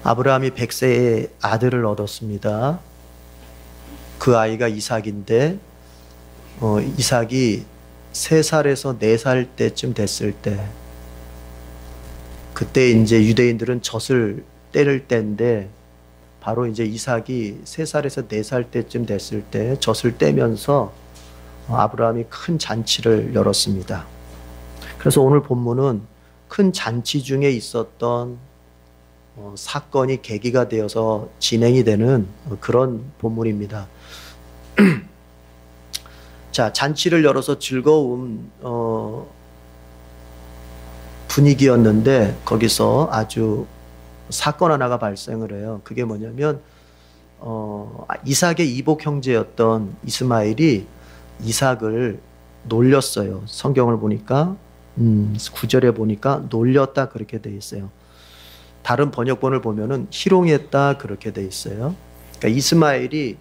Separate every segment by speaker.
Speaker 1: 아브라함이 100세에 아들을 얻었습니다. 그 아이가 이삭인데 이삭이 3살에서 4살 때쯤 됐을 때, 그때 이제 유대인들은 젖을 떼를 때인데, 바로 이제 이삭이 3살에서 4살 때쯤 됐을 때 젖을 떼면서 아브라함이 큰 잔치를 열었습니다. 그래서 오늘 본문은 큰 잔치 중에 있었던 사건이 계기가 되어서 진행이 되는 그런 본문입니다. 자, 잔치를 열어서 즐거운 분위기였는데 거기서 아주 사건 하나가 발생을 해요. 그게 뭐냐면 이삭의 이복 형제였던 이스마엘이 이삭을 놀렸어요. 성경을 보니까 9절에 보니까 놀렸다 그렇게 돼 있어요. 다른 번역본을 보면은 희롱했다 그렇게 돼 있어요. 그러니까 이스마엘이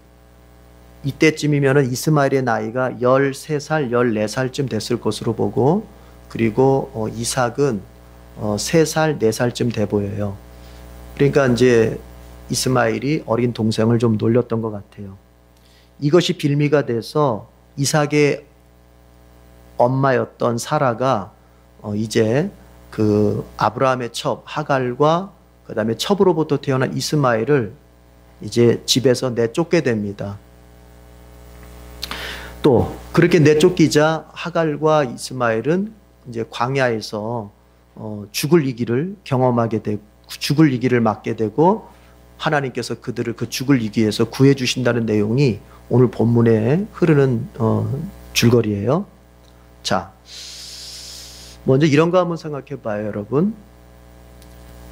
Speaker 1: 이때쯤이면은 이스마엘의 나이가 13살, 14살쯤 됐을 것으로 보고, 그리고 이삭은 3살, 4살쯤 돼 보여요. 그러니까 이제 이스마엘이 어린 동생을 좀 놀렸던 것 같아요. 이것이 빌미가 돼서 이삭의 엄마였던 사라가 이제 그 아브라함의 첩 하갈과 그 다음에 첩으로부터 태어난 이스마엘을 이제 집에서 내쫓게 됩니다. 또 그렇게 내쫓기자 하갈과 이스마엘은 이제 광야에서 죽을 위기를 경험하게 되고, 죽을 위기를 맞게 되고, 하나님께서 그들을 그 죽을 위기에서 구해 주신다는 내용이 오늘 본문에 흐르는 줄거리예요. 자, 먼저 이런 거 한번 생각해 봐요, 여러분.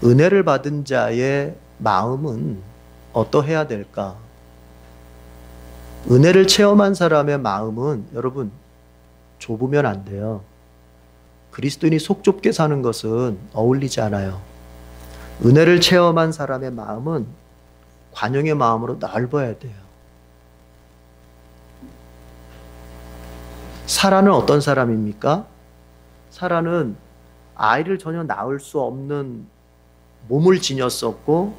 Speaker 1: 은혜를 받은 자의 마음은 어떠해야 될까? 은혜를 체험한 사람의 마음은 여러분 좁으면 안 돼요. 그리스도인이 속 좁게 사는 것은 어울리지 않아요. 은혜를 체험한 사람의 마음은 관용의 마음으로 넓어야 돼요. 사라는 어떤 사람입니까? 사라는 아이를 전혀 낳을 수 없는 몸을 지녔었고,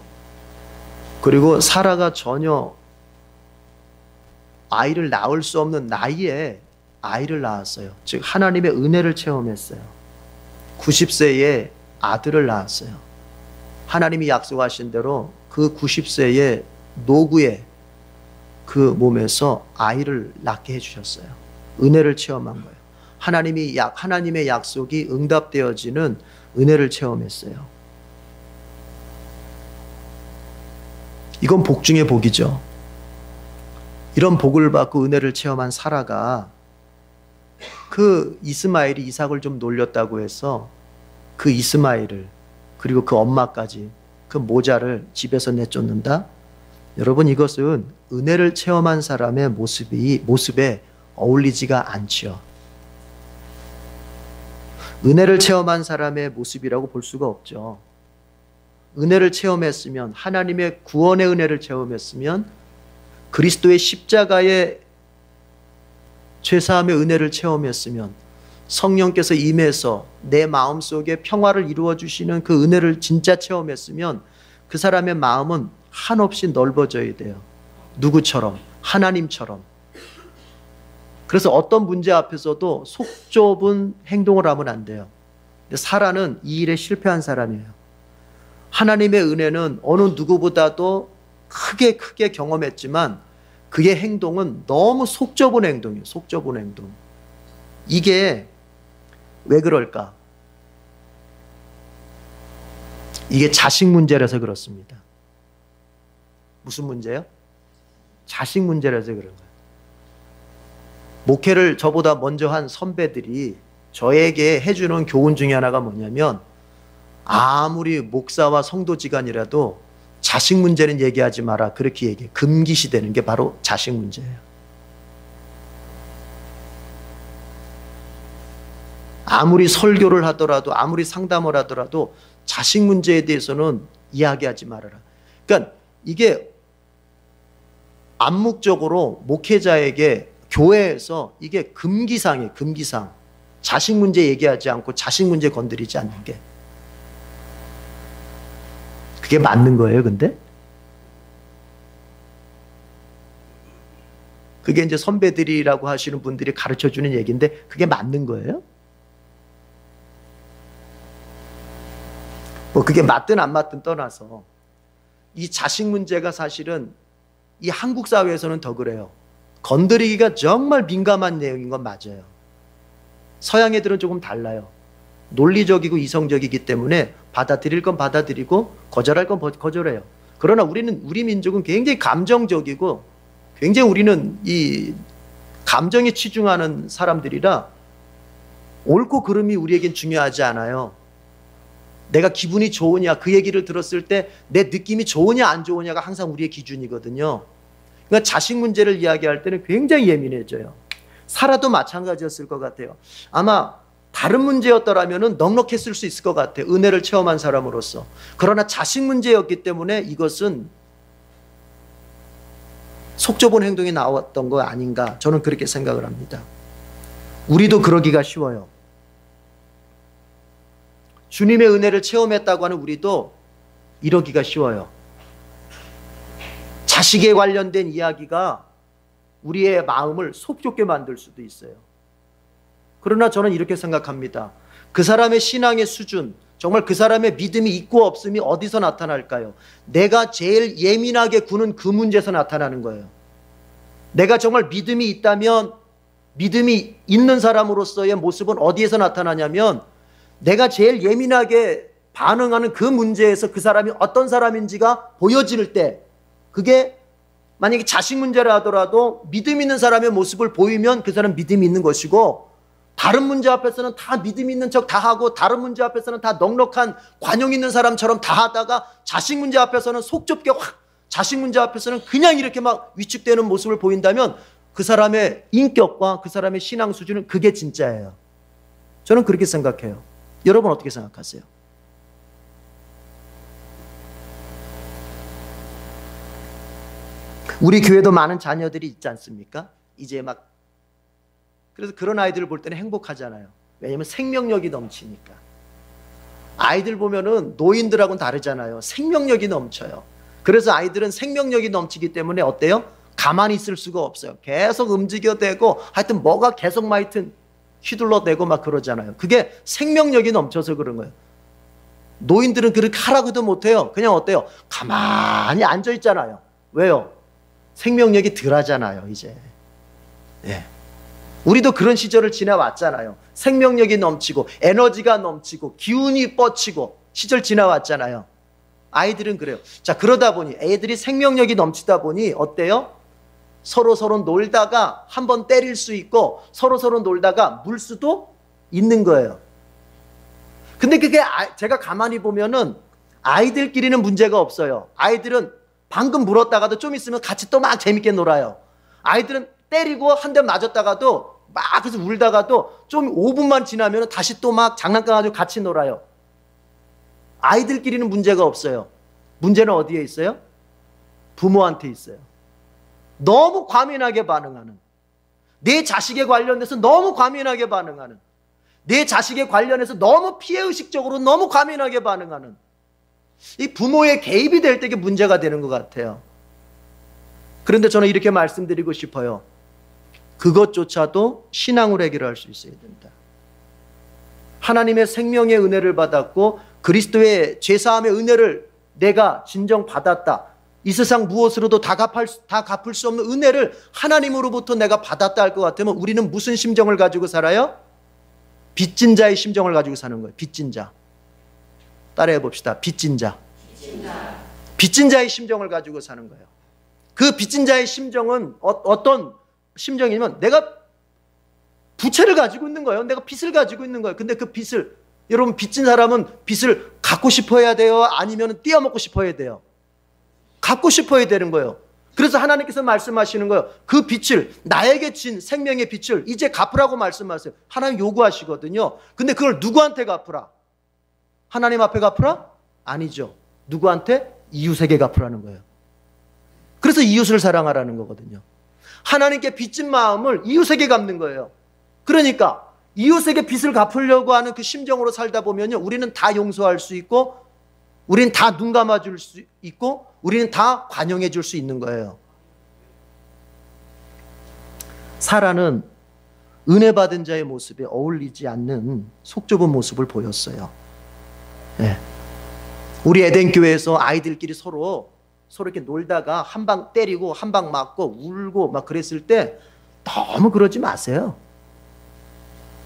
Speaker 1: 그리고 사라가 전혀 아이를 낳을 수 없는 나이에 아이를 낳았어요. 즉 하나님의 은혜를 체험했어요. 90세에 아들을 낳았어요. 하나님이 약속하신 대로 그 90세의 노구의 그 몸에서 아이를 낳게 해주셨어요. 은혜를 체험한 거예요. 하나님의 약속이 응답되어지는 은혜를 체험했어요. 이건 복 중에 복이죠. 이런 복을 받고 은혜를 체험한 사라가 그 이스마엘이 이삭을 좀 놀렸다고 해서 그 이스마엘을, 그리고 그 엄마까지, 그 모자를 집에서 내쫓는다? 여러분, 이것은 은혜를 체험한 사람의 모습에 어울리지가 않지요. 은혜를 체험한 사람의 모습이라고 볼 수가 없죠. 은혜를 체험했으면, 하나님의 구원의 은혜를 체험했으면, 그리스도의 십자가의 죄사함의 은혜를 체험했으면, 성령께서 임해서 내 마음속에 평화를 이루어 주시는 그 은혜를 진짜 체험했으면 그 사람의 마음은 한없이 넓어져야 돼요. 누구처럼? 하나님처럼. 그래서 어떤 문제 앞에서도 속 좁은 행동을 하면 안 돼요. 근데 사라는 이 일에 실패한 사람이에요. 하나님의 은혜는 어느 누구보다도 크게 경험했지만 그의 행동은 너무 속 좁은 행동이에요. 속 좁은 행동. 이게 왜 그럴까? 이게 자식 문제라서 그렇습니다. 무슨 문제요? 자식 문제라서 그런 거예요. 목회를 저보다 먼저 한 선배들이 저에게 해주는 교훈 중에 하나가 뭐냐면, 아무리 목사와 성도지간이라도 자식 문제는 얘기하지 마라, 그렇게 얘기해요. 금기시되는 게 바로 자식 문제예요. 아무리 설교를 하더라도, 아무리 상담을 하더라도 자식 문제에 대해서는 이야기하지 말아라. 그러니까 이게 암묵적으로 목회자에게 교회에서 이게 금기상이에요. 금기상. 자식 문제 얘기하지 않고 자식 문제 건드리지 않는 게. 그게 맞는 거예요, 근데? 그게 이제 선배들이라고 하시는 분들이 가르쳐 주는 얘기인데 그게 맞는 거예요? 뭐 그게 맞든 안 맞든 떠나서 이 자식 문제가 사실은 이 한국 사회에서는 더 그래요. 건드리기가 정말 민감한 내용인 건 맞아요. 서양 애들은 조금 달라요. 논리적이고 이성적이기 때문에 받아들일 건 받아들이고 거절할 건 거절해요. 그러나 우리 민족은 굉장히 감정적이고 굉장히 우리는 이 감정에 치중하는 사람들이라 옳고 그름이 우리에겐 중요하지 않아요. 내가 기분이 좋으냐, 그 얘기를 들었을 때 내 느낌이 좋으냐 안 좋으냐가 항상 우리의 기준이거든요. 그러니까 자식 문제를 이야기할 때는 굉장히 예민해져요. 살아도 마찬가지였을 것 같아요. 아마 다른 문제였더라면 넉넉했을 수 있을 것 같아요. 은혜를 체험한 사람으로서. 그러나 자식 문제였기 때문에 이것은 속 좁은 행동이 나왔던 거 아닌가, 저는 그렇게 생각을 합니다. 우리도 그러기가 쉬워요. 주님의 은혜를 체험했다고 하는 우리도 이러기가 쉬워요. 자식에 관련된 이야기가 우리의 마음을 속 좁게 만들 수도 있어요. 그러나 저는 이렇게 생각합니다. 그 사람의 신앙의 수준, 정말 그 사람의 믿음이 있고 없음이 어디서 나타날까요? 내가 제일 예민하게 구는 그 문제에서 나타나는 거예요. 내가 정말 믿음이 있다면 믿음이 있는 사람으로서의 모습은 어디에서 나타나냐면 내가 제일 예민하게 반응하는 그 문제에서 그 사람이 어떤 사람인지가 보여질 때, 그게 만약에 자식 문제라 하더라도 믿음 있는 사람의 모습을 보이면 그 사람 믿음이 있는 것이고, 다른 문제 앞에서는 다 믿음 있는 척 다 하고 다른 문제 앞에서는 다 넉넉한 관용 있는 사람처럼 다 하다가 자식 문제 앞에서는 속 좁게 확, 자식 문제 앞에서는 그냥 이렇게 막 위축되는 모습을 보인다면 그 사람의 인격과 그 사람의 신앙 수준은 그게 진짜예요. 저는 그렇게 생각해요. 여러분 어떻게 생각하세요? 우리 교회도 많은 자녀들이 있지 않습니까? 이제 막, 그래서 그런 아이들을 볼 때는 행복하잖아요. 왜냐하면 생명력이 넘치니까. 아이들 보면은 노인들하고는 다르잖아요. 생명력이 넘쳐요. 그래서 아이들은 생명력이 넘치기 때문에 어때요? 가만히 있을 수가 없어요. 계속 움직여대고 하여튼 뭐가 계속 막 하여튼 휘둘러대고 막 그러잖아요. 그게 생명력이 넘쳐서 그런 거예요. 노인들은 그렇게 하라고도 못해요. 그냥 어때요? 가만히 앉아있잖아요. 왜요? 생명력이 덜하잖아요, 이제. 예. 우리도 그런 시절을 지나왔잖아요. 생명력이 넘치고 에너지가 넘치고 기운이 뻗치고 시절 지나왔잖아요. 아이들은 그래요. 자, 그러다 보니 애들이 생명력이 넘치다 보니 어때요? 서로 놀다가 한번 때릴 수 있고 서로 놀다가 물 수도 있는 거예요. 근데 그게 제가 가만히 보면은 아이들끼리는 문제가 없어요. 아이들은 방금 물었다가도 좀 있으면 같이 또 막 재밌게 놀아요. 아이들은 때리고 한 대 맞았다가도 막 그래서 울다가도 좀 5분만 지나면 다시 또 막 장난감 가지고 같이 놀아요. 아이들끼리는 문제가 없어요. 문제는 어디에 있어요? 부모한테 있어요. 너무 과민하게 반응하는, 내 자식에 관련돼서 너무 과민하게 반응하는, 내 자식에 관련해서 너무 피해의식적으로 너무 과민하게 반응하는, 이 부모의 개입이 될 때 이게 문제가 되는 것 같아요. 그런데 저는 이렇게 말씀드리고 싶어요. 그것조차도 신앙으로 해결할 수 있어야 된다. 하나님의 생명의 은혜를 받았고 그리스도의 죄사함의 은혜를 내가 진정 받았다. 이 세상 무엇으로도 다 갚을 수 없는 은혜를 하나님으로부터 내가 받았다 할 것 같으면 우리는 무슨 심정을 가지고 살아요? 빚진 자의 심정을 가지고 사는 거예요. 빚진 자. 따라해 봅시다. 빚진 자. 빚진 자의 심정을 가지고 사는 거예요. 그 빚진 자의 심정은 어떤 심정이냐면 내가 부채를 가지고 있는 거예요. 내가 빚을 가지고 있는 거예요. 근데 그 빚을, 여러분 빚진 사람은 빚을 갖고 싶어 해야 돼요? 아니면 띄어먹고 싶어 해야 돼요? 갖고 싶어 해야 되는 거예요. 그래서 하나님께서 말씀하시는 거예요. 그 빚을, 나에게 진 생명의 빚을 이제 갚으라고 말씀하세요. 하나님 요구하시거든요. 근데 그걸 누구한테 갚으라? 하나님 앞에 갚으라? 아니죠. 누구한테? 이웃에게 갚으라는 거예요. 그래서 이웃을 사랑하라는 거거든요. 하나님께 빚진 마음을 이웃에게 갚는 거예요. 그러니까 이웃에게 빚을 갚으려고 하는 그 심정으로 살다 보면요, 우리는 다 용서할 수 있고 우리는 다 눈 감아줄 수 있고 우리는 다 관용해 줄 수 있는 거예요. 사라는 은혜 받은 자의 모습에 어울리지 않는 속 좁은 모습을 보였어요. 네. 우리 에덴 교회에서 아이들끼리 서로 이렇게 놀다가 한 방 때리고 한 방 맞고 울고 막 그랬을 때 너무 그러지 마세요.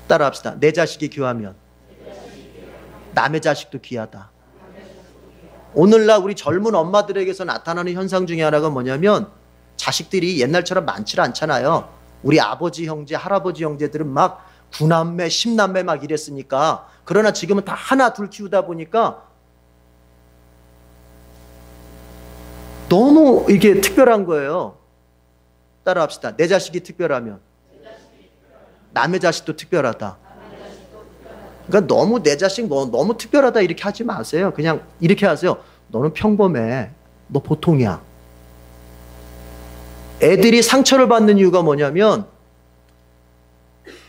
Speaker 1: 따라합시다. 내 자식이 귀하면 남의 자식도 귀하다. 오늘날 우리 젊은 엄마들에게서 나타나는 현상 중에 하나가 뭐냐면 자식들이 옛날처럼 많지 않잖아요. 우리 아버지 형제, 할아버지 형제들은 막 9남매, 10남매 막 이랬으니까. 그러나 지금은 다 하나 둘 키우다 보니까 너무 이게 특별한 거예요. 따라합시다. 내 자식이 특별하면 남의 자식도 특별하다. 그러니까 너무 내 자식 너무 특별하다 이렇게 하지 마세요. 그냥 이렇게 하세요. 너는 평범해. 너 보통이야. 애들이 상처를 받는 이유가 뭐냐면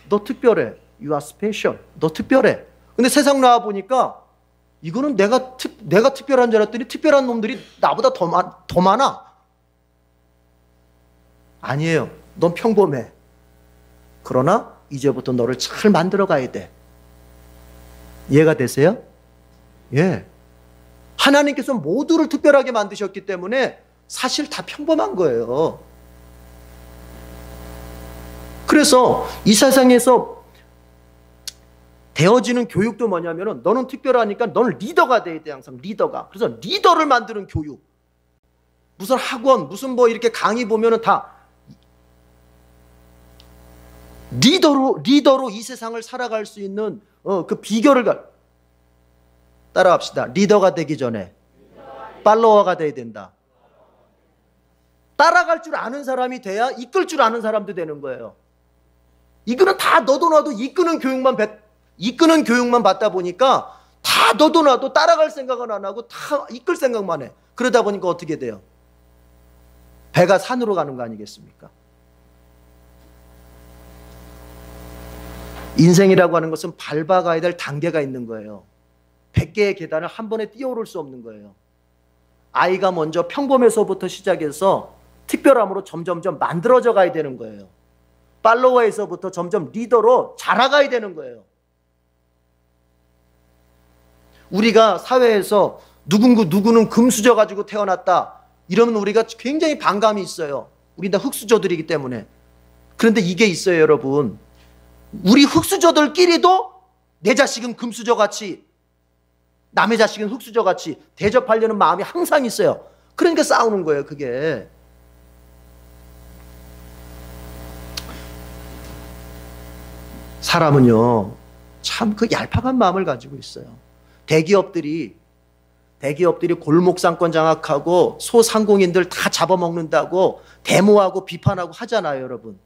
Speaker 1: 너 특별해. You are special. 너 특별해. 근데 세상 나와 보니까 이거는 내가 특별한 줄 알았더니 특별한 놈들이 나보다 더 많아. 아니에요. 넌 평범해. 그러나 이제부터 너를 잘 만들어 가야 돼. 이해가 되세요? 예. 하나님께서 모두를 특별하게 만드셨기 때문에 사실 다 평범한 거예요. 그래서 이 세상에서 되어지는 교육도 뭐냐면은 너는 특별하니까 너는 리더가 돼야 돼. 항상 리더가. 그래서 리더를 만드는 교육. 무슨 학원 무슨 뭐 이렇게 강의 보면은 다 리더로 이 세상을 살아갈 수 있는 그 비결을 따라합시다. 리더가 되기 전에 팔로워가 돼야 된다. 따라갈 줄 아는 사람이 돼야 이끌 줄 아는 사람도 되는 거예요. 이거는 다 너도 나도 이끄는 교육만 받다 보니까 다 너도 나도 따라갈 생각은 안 하고 다 이끌 생각만 해. 그러다 보니까 어떻게 돼요? 배가 산으로 가는 거 아니겠습니까? 인생이라고 하는 것은 밟아가야 될 단계가 있는 거예요. 100개의 계단을 한 번에 뛰어오를 수 없는 거예요. 아이가 먼저 평범에서부터 시작해서 특별함으로 점점점 만들어져 가야 되는 거예요. 팔로워에서부터 점점 리더로 자라가야 되는 거예요. 우리가 사회에서 누구는 금수저 가지고 태어났다 이러면 우리가 굉장히 반감이 있어요. 우리 다 흙수저들이기 때문에. 그런데 이게 있어요, 여러분. 우리 흙수저들끼리도 내 자식은 금수저같이 남의 자식은 흙수저같이 대접하려는 마음이 항상 있어요. 그러니까 싸우는 거예요, 그게. 사람은요, 참 그 얄팍한 마음을 가지고 있어요. 대기업들이 골목 상권 장악하고 소상공인들 다 잡아먹는다고 데모하고 비판하고 하잖아요, 여러분.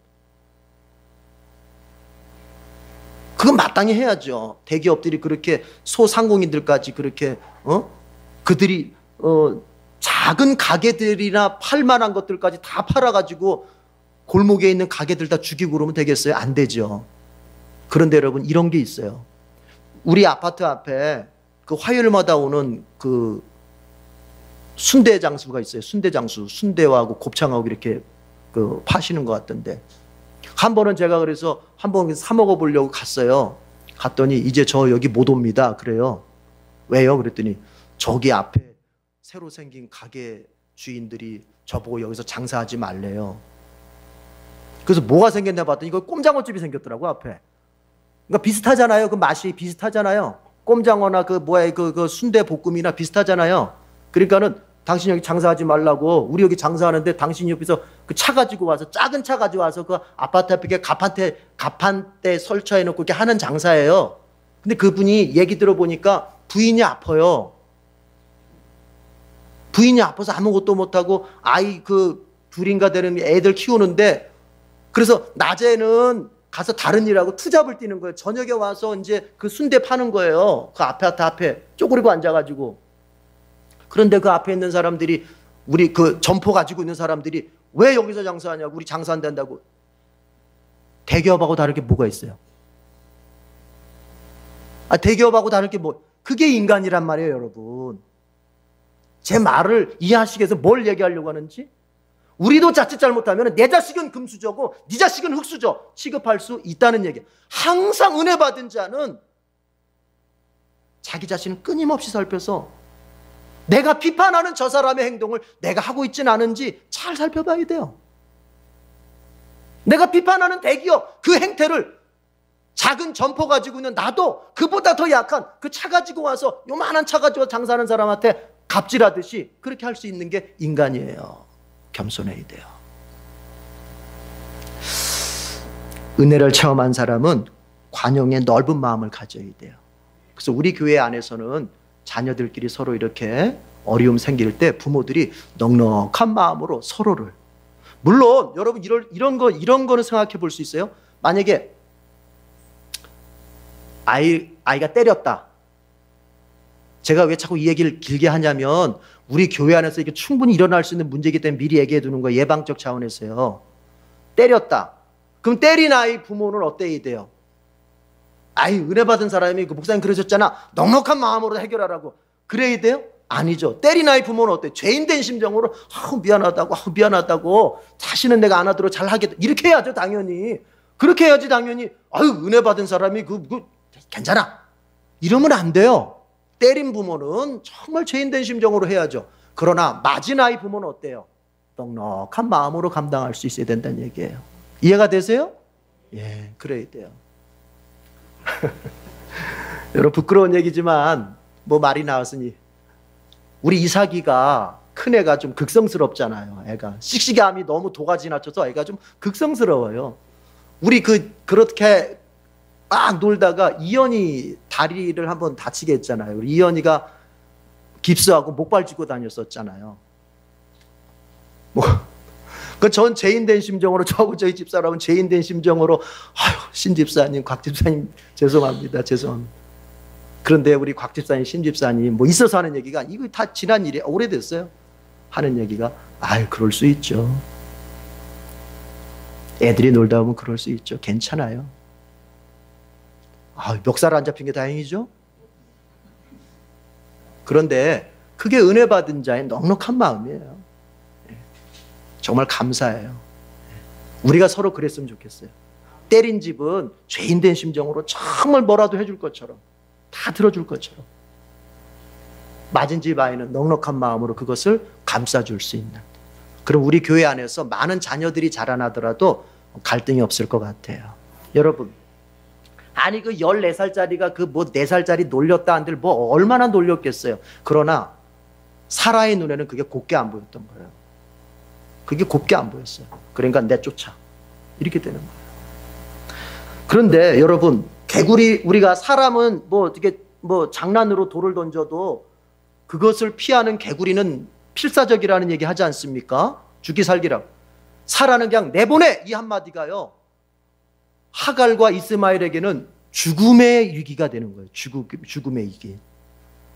Speaker 1: 그건 마땅히 해야죠. 대기업들이 그렇게 소상공인들까지 그렇게 그들이 작은 가게들이나 팔만한 것들까지 다 팔아가지고 골목에 있는 가게들 다 죽이고 그러면 되겠어요? 안 되죠. 그런데 여러분 이런 게 있어요. 우리 아파트 앞에 그 화요일마다 오는 그 순대 장수가 있어요. 순대 장수, 순대하고 곱창하고 이렇게 그 파시는 것 같던데. 한 번은 제가 그래서 한번 사 먹어보려고 갔어요. 갔더니 이제 저 여기 못 옵니다. 그래요. 왜요? 그랬더니 저기 앞에 새로 생긴 가게 주인들이 저보고 여기서 장사하지 말래요. 그래서 뭐가 생겼나 봤더니 이거 꼼장어집이 생겼더라고 앞에. 그러니까 비슷하잖아요. 그 맛이 비슷하잖아요. 꼼장어나 그 순대 볶음이나 비슷하잖아요. 그러니까는 당신 여기 장사하지 말라고, 우리 여기 장사하는데 당신 옆에서 그 차 가지고 와서 작은 차 가지고 와서 그 아파트 앞에 가판대 설치해 놓고 이렇게 하는 장사예요. 근데 그분이 얘기 들어보니까 부인이 아파요. 부인이 아파서 아무것도 못하고 아이 그 둘인가 되는 애들 키우는데, 그래서 낮에는 가서 다른 일하고 투잡을 뛰는 거예요. 저녁에 와서 이제 그 순대 파는 거예요. 그 아파트 앞에 쪼그리고 앉아가지고. 그런데 그 앞에 있는 사람들이, 우리 그 점포 가지고 있는 사람들이 왜 여기서 장사하냐고, 우리 장사 안 된다고. 대기업하고 다를 게 뭐가 있어요? 대기업하고 다를 게 뭐, 그게 인간이란 말이에요, 여러분. 제 말을 이해하시기 위해서 뭘 얘기하려고 하는지. 우리도 자칫 잘못하면 내 자식은 금수저고 네 자식은 흙수저 취급할 수 있다는 얘기예요. 항상 은혜 받은 자는 자기 자신을 끊임없이 살펴서 내가 비판하는 저 사람의 행동을 내가 하고 있지는 않은지 잘 살펴봐야 돼요. 내가 비판하는 대기업 그 행태를 작은 점포 가지고 있는 나도 그보다 더 약한 그 차 가지고 와서 요만한 차 가지고 장사하는 사람한테 갑질하듯이 그렇게 할 수 있는 게 인간이에요. 겸손해야 돼요. 은혜를 체험한 사람은 관용의 넓은 마음을 가져야 돼요. 그래서 우리 교회 안에서는 자녀들끼리 서로 이렇게 어려움 생길 때 부모들이 넉넉한 마음으로 서로를, 물론 여러분 이런 거는 생각해 볼 수 있어요. 만약에 아이가 때렸다. 제가 왜 자꾸 이 얘기를 길게 하냐면 우리 교회 안에서 이게 충분히 일어날 수 있는 문제이기 때문에 미리 얘기해 두는 거예요. 예방적 차원에서요. 때렸다. 그럼 때린 아이 부모는 어때야 돼요? 아이 은혜 받은 사람이 그 목사님 그러셨잖아. 넉넉한 마음으로 해결하라고. 그래야 돼요? 아니죠. 때린 아이 부모는 어때요? 죄인된 심정으로 미안하다고 다시는 내가 안 하도록 잘하겠다. 이렇게 해야죠 당연히. 그렇게 해야지 당연히. 아유 은혜 받은 사람이 괜찮아. 이러면 안 돼요. 때린 부모는 정말 죄인된 심정으로 해야죠. 그러나 맞은 아이 부모는 어때요? 넉넉한 마음으로 감당할 수 있어야 된다는 얘기예요. 이해가 되세요? 예, 그래야 돼요. 여러분 부끄러운 얘기지만 뭐 말이 나왔으니 우리 이삭이가 큰애가 좀 극성스럽잖아요. 애가 씩씩함이 너무 도가 지나쳐서 애가 좀 극성스러워요. 우리 그렇게 막 놀다가 이현이 다리를 한번 다치게 했잖아요. 우리 이현이가 깁스하고 목발 쥐고 다녔었잖아요. 전 죄인된 심정으로 저희 집사람은 죄인된 심정으로 아유 신 집사님, 곽 집사님 죄송합니다. 그런데 우리 곽 집사님, 신 집사님 뭐 있어서 하는 얘기가 이거 다 지난 일이 오래됐어요. 하는 얘기가 아유 그럴 수 있죠. 애들이 놀다 보면 그럴 수 있죠. 괜찮아요. 멱살 안 잡힌 게 다행이죠. 그런데 그게 은혜 받은 자의 넉넉한 마음이에요. 정말 감사해요. 우리가 서로 그랬으면 좋겠어요. 때린 집은 죄인된 심정으로 정말 뭐라도 해줄 것처럼 다 들어줄 것처럼 맞은 집 아이는 넉넉한 마음으로 그것을 감싸줄 수 있는, 그럼 우리 교회 안에서 많은 자녀들이 자라나더라도 갈등이 없을 것 같아요. 여러분 아니 14살짜리가 4살짜리 놀렸다 한들 뭐 얼마나 놀렸겠어요. 그러나 사라의 눈에는 그게 곱게 안 보였던 거예요. 그게 곱게 안 보였어요. 그러니까 내쫓아 이렇게 되는 거예요. 그런데 여러분 우리가 사람은 어떻게 장난으로 돌을 던져도 그것을 피하는 개구리는 필사적이라는 얘기 하지 않습니까? 죽기 살기라고. 사라는 그냥 내보내 이 한마디가요 하갈과 이스마엘에게는 죽음의 위기가 되는 거예요. 죽음의 위기.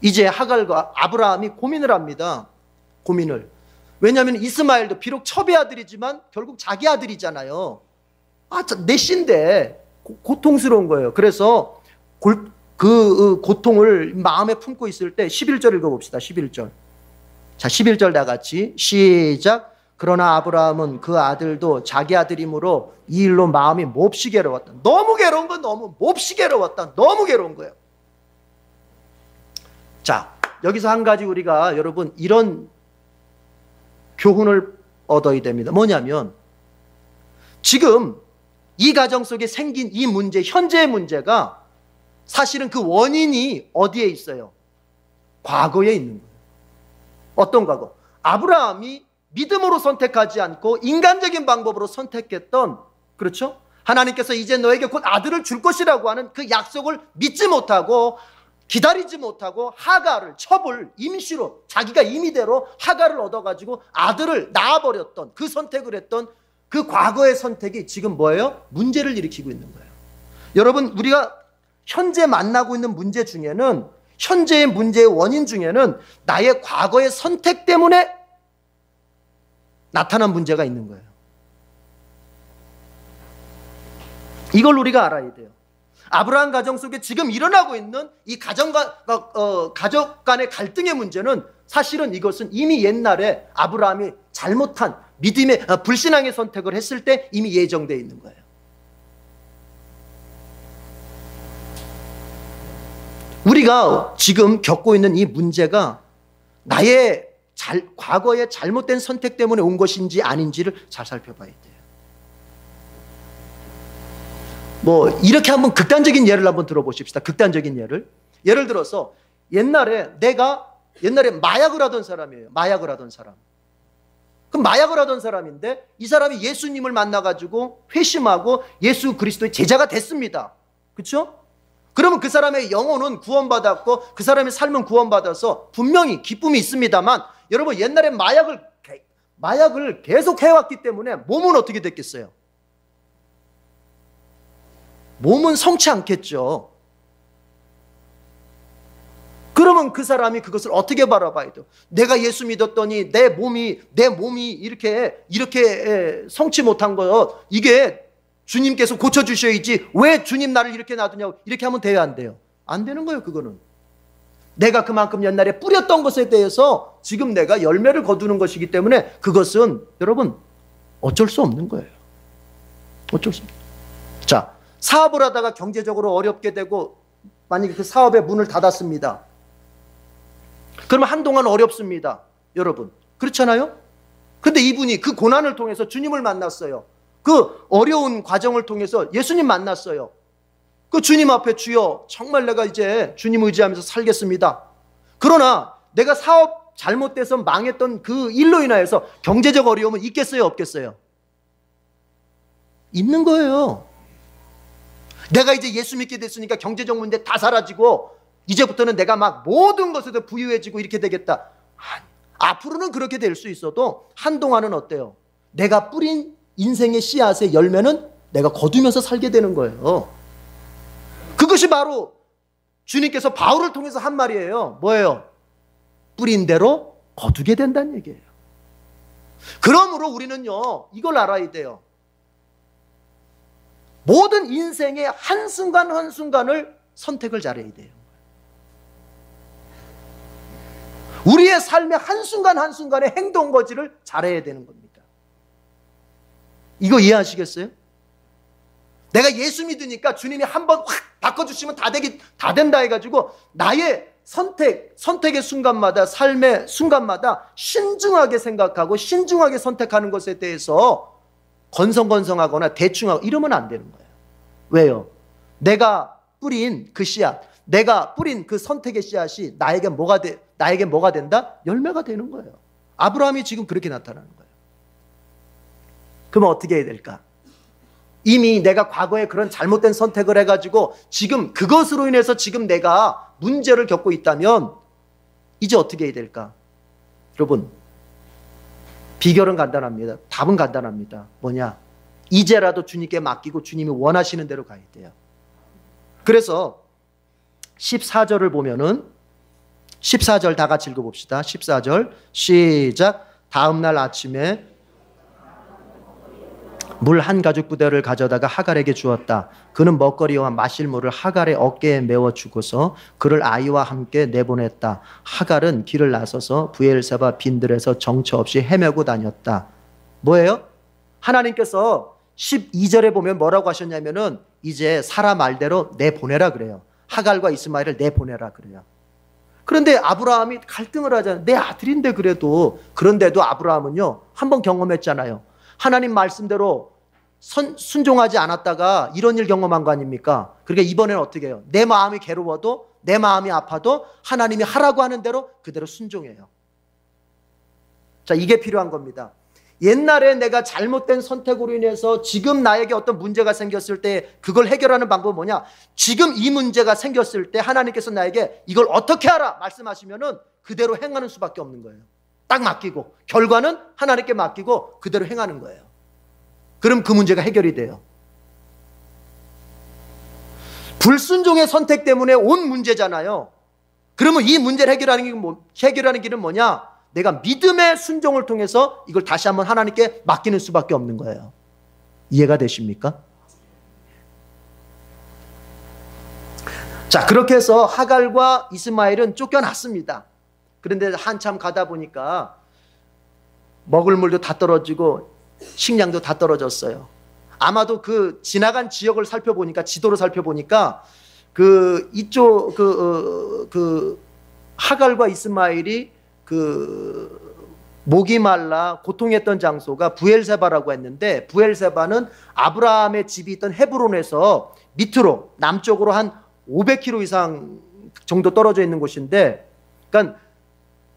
Speaker 1: 이제 하갈과 아브라함이 고민을 합니다. 왜냐하면 이스마엘도 비록 첩의 아들이지만 결국 자기 아들이잖아요. 내 씨인데 고통스러운 거예요. 그래서 그 고통을 마음에 품고 있을 때 11절 읽어봅시다. 11절. 자, 11절 다 같이 시작. 그러나 아브라함은 그 아들도 자기 아들이므로 이 일로 마음이 몹시 괴로웠다. 너무 괴로운 건 몹시 괴로웠다. 너무 괴로운 거예요. 자, 여기서 한 가지 우리가 여러분 이런 교훈을 얻어야 됩니다. 뭐냐면 지금 이 가정 속에 생긴 이 문제, 현재의 문제가 사실은 그 원인이 어디에 있어요? 과거에 있는 거예요. 어떤 과거? 아브라함이 믿음으로 선택하지 않고 인간적인 방법으로 선택했던, 그렇죠? 하나님께서 이제 너에게 곧 아들을 줄 것이라고 하는 그 약속을 믿지 못하고 기다리지 못하고 하갈을 첩을 임시로 자기가 임의대로 하갈을 얻어가지고 아들을 낳아버렸던 그 선택을 했던 그 과거의 선택이 지금 뭐예요? 문제를 일으키고 있는 거예요. 여러분 우리가 현재 만나고 있는 문제 중에는, 현재의 문제의 원인 중에는 나의 과거의 선택 때문에 나타난 문제가 있는 거예요. 이걸 우리가 알아야 돼요. 아브라함 가정 속에 지금 일어나고 있는 이 가족 간의 갈등의 문제는 사실은 이것은 이미 옛날에 아브라함이 잘못한 믿음의 불신앙의 선택을 했을 때 이미 예정되어 있는 거예요. 우리가 지금 겪고 있는 이 문제가 나의 과거의 잘못된 선택 때문에 온 것인지 아닌지를 잘 살펴봐야 돼요. 이렇게 한번 극단적인 예를 한번 들어보십시다. 극단적인 예를. 예를 들어서 옛날에 마약을 하던 사람이에요. 마약을 하던 사람. 그럼 마약을 하던 사람인데 이 사람이 예수님을 만나가지고 회심하고 예수 그리스도의 제자가 됐습니다. 그렇죠? 그러면 그 사람의 영혼은 구원받았고 그 사람의 삶은 구원받아서 분명히 기쁨이 있습니다만, 여러분 옛날에 마약을 계속 해왔기 때문에 몸은 어떻게 됐겠어요? 몸은 성치 않겠죠. 그러면 그 사람이 그것을 어떻게 바라봐야 돼요? 내가 예수 믿었더니 내 몸이 이렇게 성치 못한 거, 이게 주님께서 고쳐주셔야지 왜 주님 나를 이렇게 놔두냐고, 이렇게 하면 돼요, 안 돼요? 안 되는 거예요. 그거는 내가 그만큼 옛날에 뿌렸던 것에 대해서 지금 내가 열매를 거두는 것이기 때문에 그것은 여러분 어쩔 수 없는 거예요. 어쩔 수 없는. 자, 사업을 하다가 경제적으로 어렵게 되고 만약에 그 사업의 문을 닫았습니다. 그러면 한동안 어렵습니다. 여러분 그렇잖아요? 근데 이분이 그 고난을 통해서 주님을 만났어요. 그 어려운 과정을 통해서 예수님 만났어요. 그 주님 앞에 주여 정말 내가 이제 주님 의지하면서 살겠습니다. 그러나 내가 사업 잘못돼서 망했던 그 일로 인하여서 경제적 어려움은 있겠어요, 없겠어요? 있는 거예요. 내가 이제 예수 믿게 됐으니까 경제적 문제 다 사라지고 이제부터는 내가 막 모든 것에도 부유해지고 이렇게 되겠다. 앞으로는 그렇게 될 수 있어도 한동안은 어때요? 내가 뿌린 인생의 씨앗의 열매는 내가 거두면서 살게 되는 거예요. 그것이 바로 주님께서 바울을 통해서 한 말이에요. 뭐예요? 뿌린 대로 거두게 된다는 얘기예요. 그러므로 우리는요, 이걸 알아야 돼요. 모든 인생의 한순간 한순간을 선택을 잘해야 돼요. 우리의 삶의 한순간 한순간의 행동 거지를 잘해야 되는 겁니다. 이거 이해하시겠어요? 내가 예수 믿으니까 주님이 한번 확 바꿔주시면 다 된다 해가지고 나의 선택의 순간마다, 삶의 순간마다 신중하게 생각하고 신중하게 선택하는 것에 대해서 건성건성하거나 대충하고 이러면 안 되는 거예요. 왜요? 내가 뿌린 그 씨앗, 내가 뿌린 그 선택의 씨앗이 나에게 뭐가 된다? 열매가 되는 거예요. 아브라함이 지금 그렇게 나타나는 거예요. 그러면 어떻게 해야 될까? 이미 내가 과거에 그런 잘못된 선택을 해가지고 지금 그것으로 인해서 지금 내가 문제를 겪고 있다면 이제 어떻게 해야 될까? 여러분, 비결은 간단합니다. 답은 간단합니다. 뭐냐? 이제라도 주님께 맡기고 주님이 원하시는 대로 가야 돼요. 그래서 14절을 보면은 14절 다 같이 읽어봅시다. 14절 시작. 다음 날 아침에 물 한 가죽 부대를 가져다가 하갈에게 주었다. 그는 먹거리와 마실 물을 하갈의 어깨에 메워 주고서 그를 아이와 함께 내보냈다. 하갈은 길을 나서서 브엘세바 빈들에서 정처 없이 헤매고 다녔다. 뭐예요? 하나님께서 12절에 보면 뭐라고 하셨냐면은 이제 사라 말대로 내보내라 그래요. 하갈과 이스마엘을 내보내라 그래요. 그런데 아브라함이 갈등을 하잖아요. 내 아들인데 그런데도 아브라함은요, 한번 경험했잖아요. 하나님 말씀대로 순종하지 않았다가 이런 일 경험한 거 아닙니까? 그러니까 이번에는 어떻게 해요? 내 마음이 괴로워도 내 마음이 아파도 하나님이 하라고 하는 대로 그대로 순종해요. 자, 이게 필요한 겁니다. 옛날에 내가 잘못된 선택으로 인해서 지금 나에게 어떤 문제가 생겼을 때 그걸 해결하는 방법은 뭐냐? 지금 이 문제가 생겼을 때 하나님께서 나에게 이걸 어떻게 하라 말씀하시면은 그대로 행하는 수밖에 없는 거예요. 딱 맡기고 결과는 하나님께 맡기고 그대로 행하는 거예요. 그럼 그 문제가 해결이 돼요. 불순종의 선택 때문에 온 문제잖아요. 그러면 이 문제를 해결하는 길은 뭐냐? 내가 믿음의 순종을 통해서 이걸 다시 한번 하나님께 맡기는 수밖에 없는 거예요. 이해가 되십니까? 자, 그렇게 해서 하갈과 이스마엘은 쫓겨났습니다. 그런데 한참 가다 보니까 먹을 물도 다 떨어지고 식량도 다 떨어졌어요. 아마도 그 지나간 지역을 살펴보니까, 지도를 살펴보니까 그 이쪽 그 하갈과 이스마엘이 그 목이 말라 고통했던 장소가 부엘세바라고 했는데, 부엘세바는 아브라함의 집이 있던 헤브론에서 밑으로 남쪽으로 한 500km 이상 정도 떨어져 있는 곳인데, 그러니까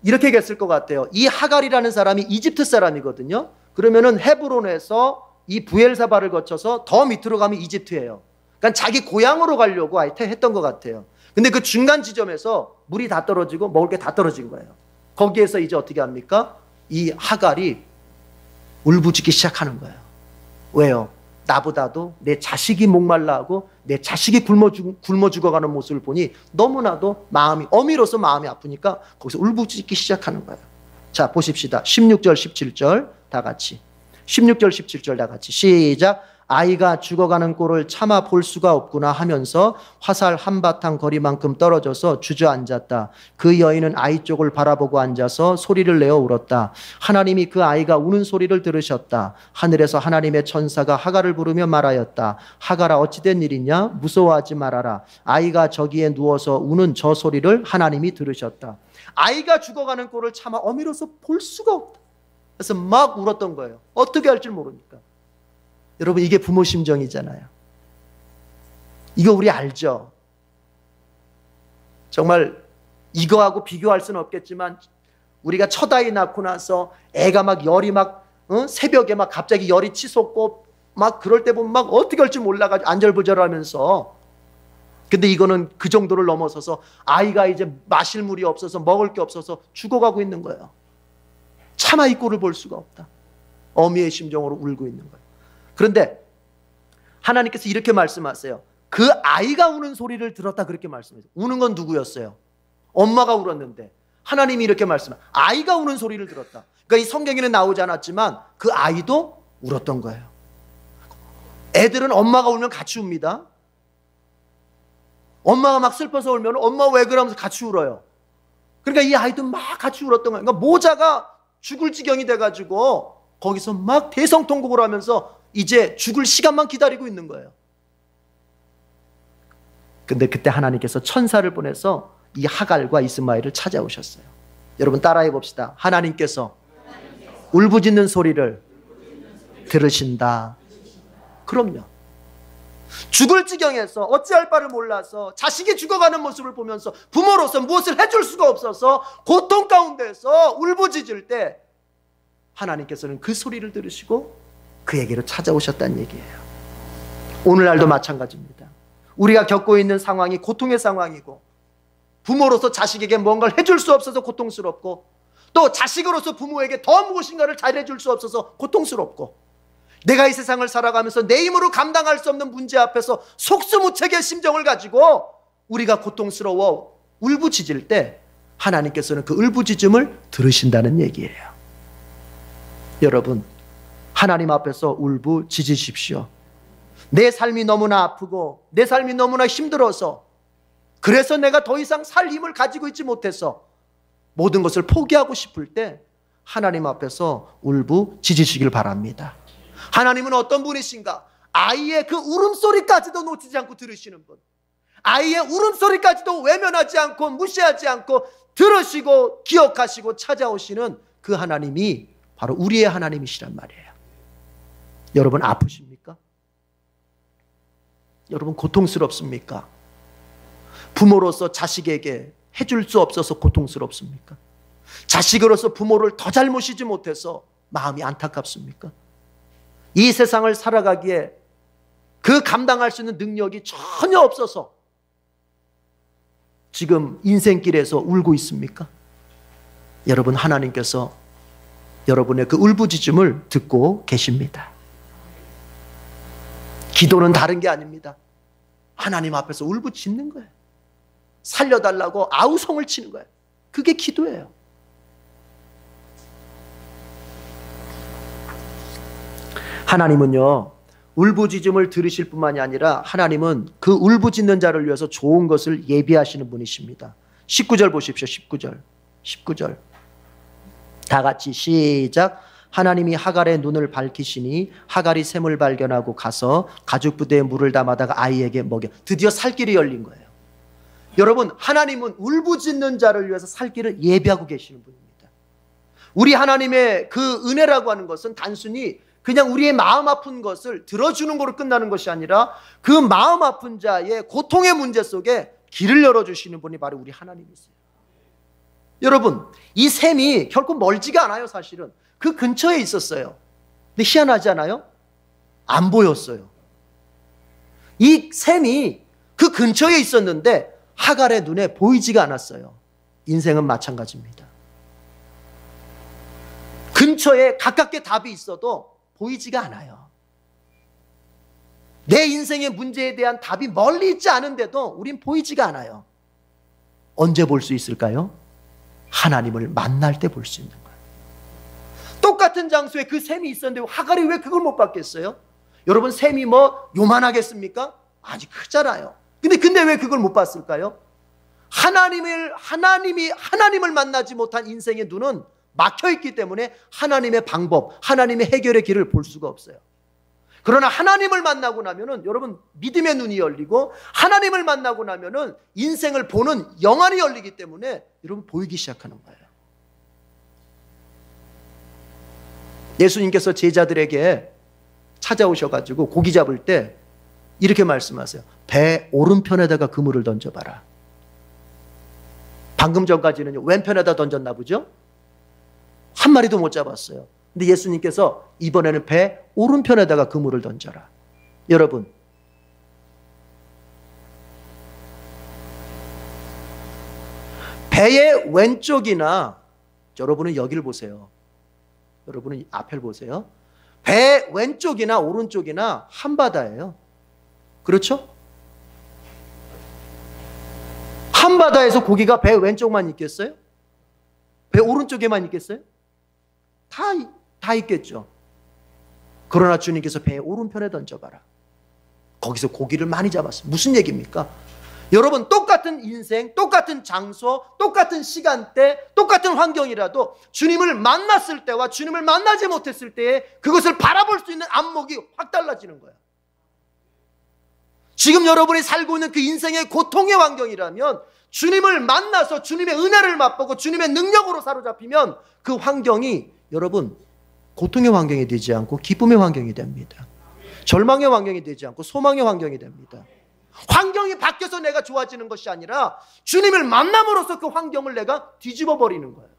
Speaker 1: 이렇게 얘기했을 것 같아요. 이 하갈이라는 사람이 이집트 사람이거든요. 그러면은 헤브론에서 이 부엘세바를 거쳐서 더 밑으로 가면 이집트예요. 그러니까 자기 고향으로 가려고 했던 것 같아요. 근데 그 중간 지점에서 물이 다 떨어지고 먹을 게 다 떨어진 거예요. 거기에서 이제 어떻게 합니까? 이 하갈이 울부짖기 시작하는 거예요. 왜요? 나보다도 내 자식이 목말라 하고 내 자식이 굶어 죽어가는 모습을 보니 너무나도 마음이, 어미로서 마음이 아프니까 거기서 울부짖기 시작하는 거예요. 자, 보십시다. 16절 17절 다 같이, 16절 17절 다 같이 시작. 아이가 죽어가는 꼴을 참아 볼 수가 없구나 하면서 화살 한바탕 거리만큼 떨어져서 주저앉았다. 그 여인은 아이 쪽을 바라보고 앉아서 소리를 내어 울었다. 하나님이 그 아이가 우는 소리를 들으셨다. 하늘에서 하나님의 천사가 하갈을 부르며 말하였다. 하갈아, 어찌된 일이냐? 무서워하지 말아라. 아이가 저기에 누워서 우는 저 소리를 하나님이 들으셨다. 아이가 죽어가는 꼴을 참아 어미로서 볼 수가 없다. 그래서 막 울었던 거예요. 어떻게 할 줄 모르니까. 여러분, 이게 부모 심정이잖아요. 이거 우리 알죠? 정말 이거하고 비교할 수는 없겠지만, 우리가 첫 아이 낳고 나서 애가 막 열이 막 새벽에 막 갑자기 열이 치솟고 막 그럴 때 보면 막 어떻게 할 줄 몰라가지고 안절부절하면서, 근데 이거는 그 정도를 넘어서서 아이가 이제 마실 물이 없어서 먹을 게 없어서 죽어가고 있는 거예요. 차마 이 꼴을 볼 수가 없다. 어미의 심정으로 울고 있는 거예요. 그런데 하나님께서 이렇게 말씀하세요. 그 아이가 우는 소리를 들었다, 그렇게 말씀하세요. 우는 건 누구였어요? 엄마가 울었는데 하나님이 이렇게 말씀하세요. 아이가 우는 소리를 들었다. 그러니까 이 성경에는 나오지 않았지만 그 아이도 울었던 거예요. 애들은 엄마가 울면 같이 웁니다. 엄마가 막 슬퍼서 울면 엄마 왜 그러면서 같이 울어요. 그러니까 이 아이도 막 같이 울었던 거예요. 그러니까 모자가 죽을 지경이 돼가지고 거기서 막 대성통곡을 하면서 이제 죽을 시간만 기다리고 있는 거예요. 근데 그때 하나님께서 천사를 보내서 이 하갈과 이스마엘을 찾아오셨어요. 여러분 따라해 봅시다. 하나님께서 울부짖는 소리를 들으신다. 그럼요. 죽을 지경에서 어찌할 바를 몰라서 자식이 죽어가는 모습을 보면서 부모로서 무엇을 해줄 수가 없어서 고통 가운데서 울부짖을 때 하나님께서는 그 소리를 들으시고 그에게로 찾아오셨다는 얘기예요. 오늘날도 마찬가지입니다. 우리가 겪고 있는 상황이 고통의 상황이고, 부모로서 자식에게 뭔가를 해줄 수 없어서 고통스럽고, 또 자식으로서 부모에게 더 무엇인가를 잘해줄 수 없어서 고통스럽고, 내가 이 세상을 살아가면서 내 힘으로 감당할 수 없는 문제 앞에서 속수무책의 심정을 가지고 우리가 고통스러워 울부짖을 때 하나님께서는 그 울부짖음을 들으신다는 얘기예요. 여러분, 하나님 앞에서 울부짖으십시오. 내 삶이 너무나 아프고 내 삶이 너무나 힘들어서, 그래서 내가 더 이상 살 힘을 가지고 있지 못해서 모든 것을 포기하고 싶을 때 하나님 앞에서 울부짖으시길 바랍니다. 하나님은 어떤 분이신가? 아이의 그 울음소리까지도 놓치지 않고 들으시는 분, 아이의 울음소리까지도 외면하지 않고 무시하지 않고 들으시고 기억하시고 찾아오시는 그 하나님이 바로 우리의 하나님이시란 말이에요. 여러분 아프십니까? 여러분 고통스럽습니까? 부모로서 자식에게 해줄 수 없어서 고통스럽습니까? 자식으로서 부모를 더 잘 모시지 못해서 마음이 안타깝습니까? 이 세상을 살아가기에 그 감당할 수 있는 능력이 전혀 없어서 지금 인생길에서 울고 있습니까? 여러분, 하나님께서 여러분의 그 울부짖음을 듣고 계십니다. 기도는 다른 게 아닙니다. 하나님 앞에서 울부짖는 거예요. 살려달라고 아우성을 치는 거예요. 그게 기도예요. 하나님은요, 울부짖음을 들으실 뿐만이 아니라 하나님은 그 울부짖는 자를 위해서 좋은 것을 예비하시는 분이십니다. 19절 보십시오. 19절 19절. 다 같이 시작. 하나님이 하갈의 눈을 밝히시니 하갈이 샘을 발견하고 가서 가죽 부대에 물을 담아다가 아이에게 먹여. 드디어 살 길이 열린 거예요. 여러분, 하나님은 울부짖는 자를 위해서 살 길을 예비하고 계시는 분입니다. 우리 하나님의 그 은혜라고 하는 것은 단순히 그냥 우리의 마음 아픈 것을 들어주는 거로 끝나는 것이 아니라 그 마음 아픈 자의 고통의 문제 속에 길을 열어주시는 분이 바로 우리 하나님이세요. 여러분, 이 샘이 결코 멀지가 않아요. 사실은 그 근처에 있었어요. 근데 희한하지 않아요? 안 보였어요. 이 샘이 그 근처에 있었는데 하갈의 눈에 보이지가 않았어요. 인생은 마찬가지입니다. 근처에 가깝게 답이 있어도 보이지가 않아요. 내 인생의 문제에 대한 답이 멀리 있지 않은데도 우린 보이지가 않아요. 언제 볼 수 있을까요? 하나님을 만날 때 볼 수 있는 거예요. 똑같은 장소에 그 샘이 있었는데 하갈이 왜 그걸 못 봤겠어요? 여러분, 샘이 뭐 요만하겠습니까? 아주 크잖아요. 근데 왜 그걸 못 봤을까요? 하나님을 만나지 못한 인생의 눈은 막혀있기 때문에 하나님의 방법, 하나님의 해결의 길을 볼 수가 없어요. 그러나 하나님을 만나고 나면은 여러분, 믿음의 눈이 열리고 하나님을 만나고 나면은 인생을 보는 영안이 열리기 때문에 여러분, 보이기 시작하는 거예요. 예수님께서 제자들에게 찾아오셔가지고 고기 잡을 때 이렇게 말씀하세요. 배 오른편에다가 그물을 던져봐라. 방금 전까지는 왼편에다 던졌나 보죠? 한 마리도 못 잡았어요. 근데 예수님께서 이번에는 배 오른편에다가 그물을 던져라. 여러분, 배의 왼쪽이나, 여러분은 여기를 보세요. 여러분은 앞을 보세요. 배 왼쪽이나 오른쪽이나 한바다예요. 그렇죠? 한바다에서 고기가 배 왼쪽만 있겠어요? 배 오른쪽에만 있겠어요? 다 있겠죠. 그러나 주님께서 배의 오른편에 던져봐라. 거기서 고기를 많이 잡았어요. 무슨 얘기입니까? 여러분, 똑같은 인생, 똑같은 장소, 똑같은 시간대, 똑같은 환경이라도 주님을 만났을 때와 주님을 만나지 못했을 때에 그것을 바라볼 수 있는 안목이 확 달라지는 거예요. 지금 여러분이 살고 있는 그 인생의 고통의 환경이라면 주님을 만나서 주님의 은혜를 맛보고 주님의 능력으로 사로잡히면 그 환경이 여러분, 고통의 환경이 되지 않고 기쁨의 환경이 됩니다. 절망의 환경이 되지 않고 소망의 환경이 됩니다. 환경이 바뀌어서 내가 좋아지는 것이 아니라 주님을 만남으로써 그 환경을 내가 뒤집어 버리는 거예요.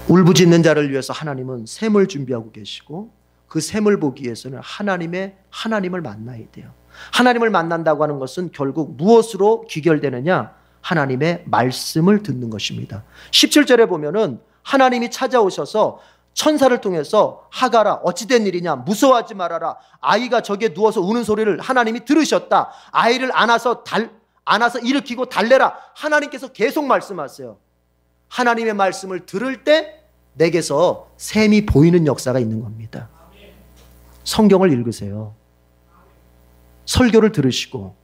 Speaker 1: 울부짖는 자를 위해서 하나님은 샘을 준비하고 계시고 그 샘을 보기 위해서는 하나님을 만나야 돼요. 하나님을 만난다고 하는 것은 결국 무엇으로 귀결되느냐? 하나님의 말씀을 듣는 것입니다. 17절에 보면은 하나님이 찾아오셔서 천사를 통해서 하갈아 어찌된 일이냐, 무서워하지 말아라. 아이가 저기에 누워서 우는 소리를 하나님이 들으셨다. 아이를 안아서 일으키고 달래라. 하나님께서 계속 말씀하세요. 하나님의 말씀을 들을 때 내게서 샘이 보이는 역사가 있는 겁니다. 성경을 읽으세요. 설교를 들으시고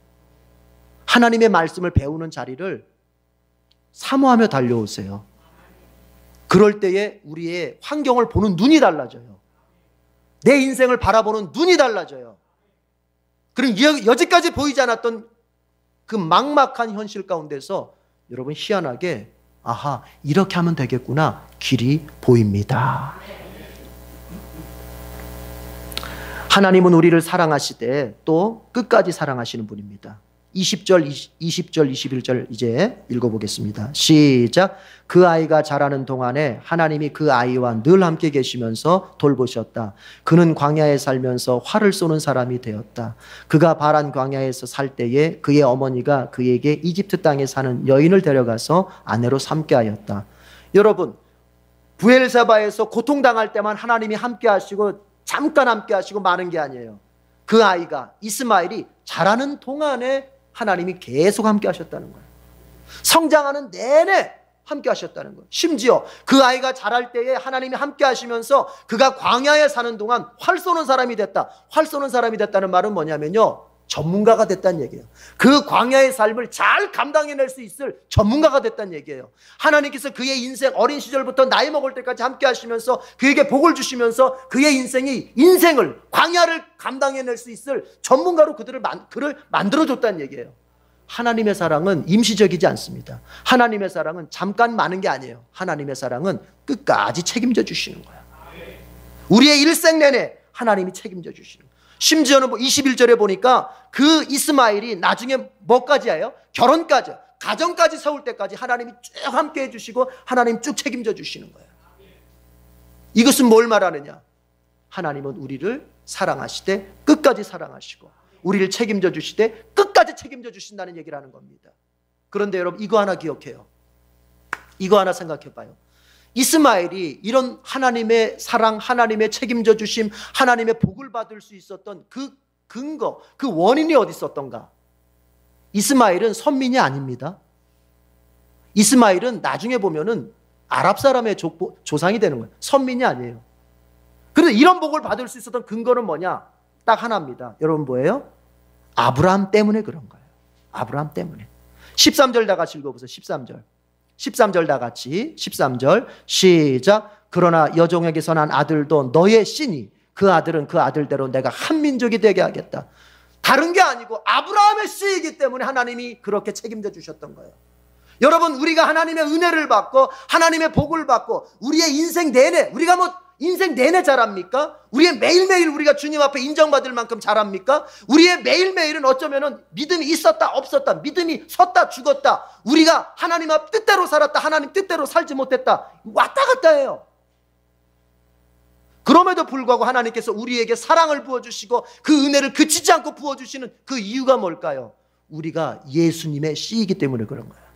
Speaker 1: 하나님의 말씀을 배우는 자리를 사모하며 달려오세요. 그럴 때에 우리의 환경을 보는 눈이 달라져요. 내 인생을 바라보는 눈이 달라져요. 그리고 여지까지 보이지 않았던 그 막막한 현실 가운데서 여러분, 희한하게 아하, 이렇게 하면 되겠구나, 길이 보입니다. 하나님은 우리를 사랑하시되 또 끝까지 사랑하시는 분입니다. 20절, 21절 이제 읽어보겠습니다. 시작. 그 아이가 자라는 동안에 하나님이 그 아이와 늘 함께 계시면서 돌보셨다. 그는 광야에 살면서 활을 쏘는 사람이 되었다. 그가 바란 광야에서 살 때에 그의 어머니가 그에게 이집트 땅에 사는 여인을 데려가서 아내로 삼게 하였다. 여러분, 브엘사바에서 고통당할 때만 하나님이 함께 하시고 잠깐 함께 하시고 마는 게 아니에요. 그 아이가, 이스마엘이 자라는 동안에 하나님이 계속 함께 하셨다는 거예요. 성장하는 내내 함께 하셨다는 거예요. 심지어 그 아이가 자랄 때에 하나님이 함께 하시면서 그가 광야에 사는 동안 활 쏘는 사람이 됐다. 활 쏘는 사람이 됐다는 말은 뭐냐면요, 전문가가 됐다는 얘기예요. 그 광야의 삶을 잘 감당해낼 수 있을 전문가가 됐다는 얘기예요. 하나님께서 그의 인생 어린 시절부터 나이 먹을 때까지 함께 하시면서 그에게 복을 주시면서 그의 인생을 광야를 감당해낼 수 있을 전문가로 그를 만들어줬다는 얘기예요. 하나님의 사랑은 임시적이지 않습니다. 하나님의 사랑은 잠깐 많은 게 아니에요. 하나님의 사랑은 끝까지 책임져 주시는 거예요. 우리의 일생 내내 하나님이 책임져 주시는 거예요. 심지어는 21절에 보니까 그 이스마엘이 나중에 뭐까지 해요? 결혼까지, 가정까지 세울 때까지 하나님이 쭉 함께 해주시고 하나님 쭉 책임져 주시는 거예요. 이것은 뭘 말하느냐? 하나님은 우리를 사랑하시되 끝까지 사랑하시고 우리를 책임져 주시되 끝까지 책임져 주신다는 얘기를 하는 겁니다. 그런데 여러분 이거 하나 기억해요. 이거 하나 생각해 봐요. 이스마엘이 이런 하나님의 사랑, 하나님의 책임져 주심, 하나님의 복을 받을 수 있었던 그 근거, 그 원인이 어디 있었던가? 이스마엘은 선민이 아닙니다. 이스마엘은 나중에 보면은 아랍 사람의 조상이 되는 거예요. 선민이 아니에요. 그런데 이런 복을 받을 수 있었던 근거는 뭐냐? 딱 하나입니다. 여러분 뭐예요? 아브라함 때문에 그런 거예요. 아브라함 때문에. 13절 다 같이 읽어보세요. 13절 다 같이 13절 시작. 그러나 여종에게서 난 아들도 너의 씨니 그 아들은 그 아들대로 내가 한 민족이 되게 하겠다. 다른 게 아니고 아브라함의 씨이기 때문에 하나님이 그렇게 책임져 주셨던 거예요. 여러분 우리가 하나님의 은혜를 받고 하나님의 복을 받고 우리의 인생 내내 우리가 뭐 인생 내내 잘합니까? 우리의 매일매일 우리가 주님 앞에 인정받을 만큼 잘합니까? 우리의 매일매일은 어쩌면은 믿음이 있었다 없었다, 믿음이 섰다 죽었다, 우리가 하나님 앞 뜻대로 살았다 하나님 뜻대로 살지 못했다, 왔다 갔다 해요. 그럼에도 불구하고 하나님께서 우리에게 사랑을 부어주시고 그 은혜를 그치지 않고 부어주시는 그 이유가 뭘까요? 우리가 예수님의 씨이기 때문에 그런 거예요.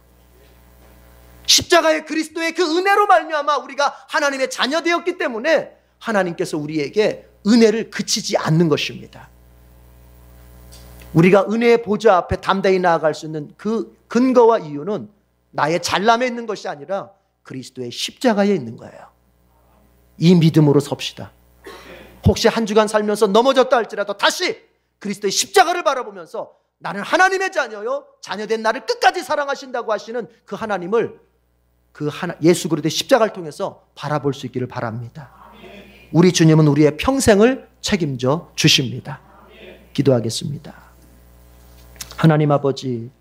Speaker 1: 십자가의 그리스도의 그 은혜로 말미암아 우리가 하나님의 자녀 되었기 때문에 하나님께서 우리에게 은혜를 그치지 않는 것입니다. 우리가 은혜의 보좌 앞에 담대히 나아갈 수 있는 그 근거와 이유는 나의 잘남에 있는 것이 아니라 그리스도의 십자가에 있는 거예요. 이 믿음으로 섭시다. 혹시 한 주간 살면서 넘어졌다 할지라도 다시 그리스도의 십자가를 바라보면서 나는 하나님의 자녀요, 자녀된 나를 끝까지 사랑하신다고 하시는 그 하나님을 예수 그리스도의 십자가를 통해서 바라볼 수 있기를 바랍니다. 우리 주님은 우리의 평생을 책임져 주십니다. 기도하겠습니다. 하나님 아버지,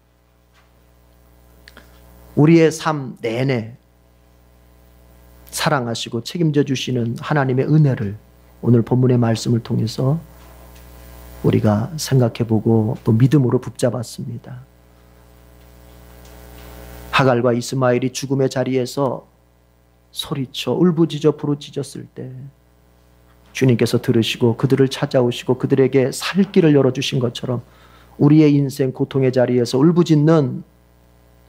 Speaker 1: 우리의 삶 내내 사랑하시고 책임져 주시는 하나님의 은혜를 오늘 본문의 말씀을 통해서 우리가 생각해보고 또 믿음으로 붙잡았습니다. 하갈과 이스마엘이 죽음의 자리에서 소리쳐 울부짖어 부르짖었을 때 주님께서 들으시고 그들을 찾아오시고 그들에게 살 길을 열어주신 것처럼 우리의 인생 고통의 자리에서 울부짖는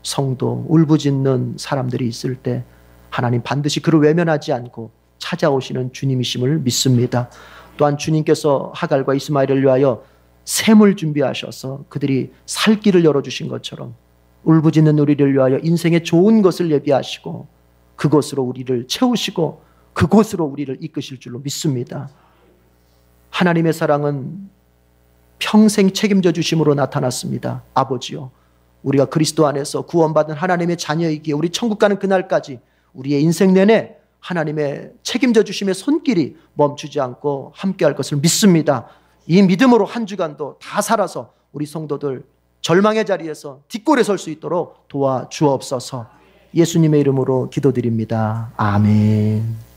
Speaker 1: 성도, 울부짖는 사람들이 있을 때 하나님 반드시 그를 외면하지 않고 찾아오시는 주님이심을 믿습니다. 또한 주님께서 하갈과 이스마엘을 위하여 샘을 준비하셔서 그들이 살 길을 열어주신 것처럼 울부짖는 우리를 위하여 인생의 좋은 것을 예비하시고 그것으로 우리를 채우시고 그곳으로 우리를 이끄실 줄로 믿습니다. 하나님의 사랑은 평생 책임져 주심으로 나타났습니다. 아버지요, 우리가 그리스도 안에서 구원받은 하나님의 자녀이기에 우리 천국 가는 그날까지 우리의 인생 내내 하나님의 책임져 주심의 손길이 멈추지 않고 함께할 것을 믿습니다. 이 믿음으로 한 주간도 다 살아서 우리 성도들 절망의 자리에서 뒷골에 설 수 있도록 도와주옵소서. 예수님의 이름으로 기도드립니다. 아멘.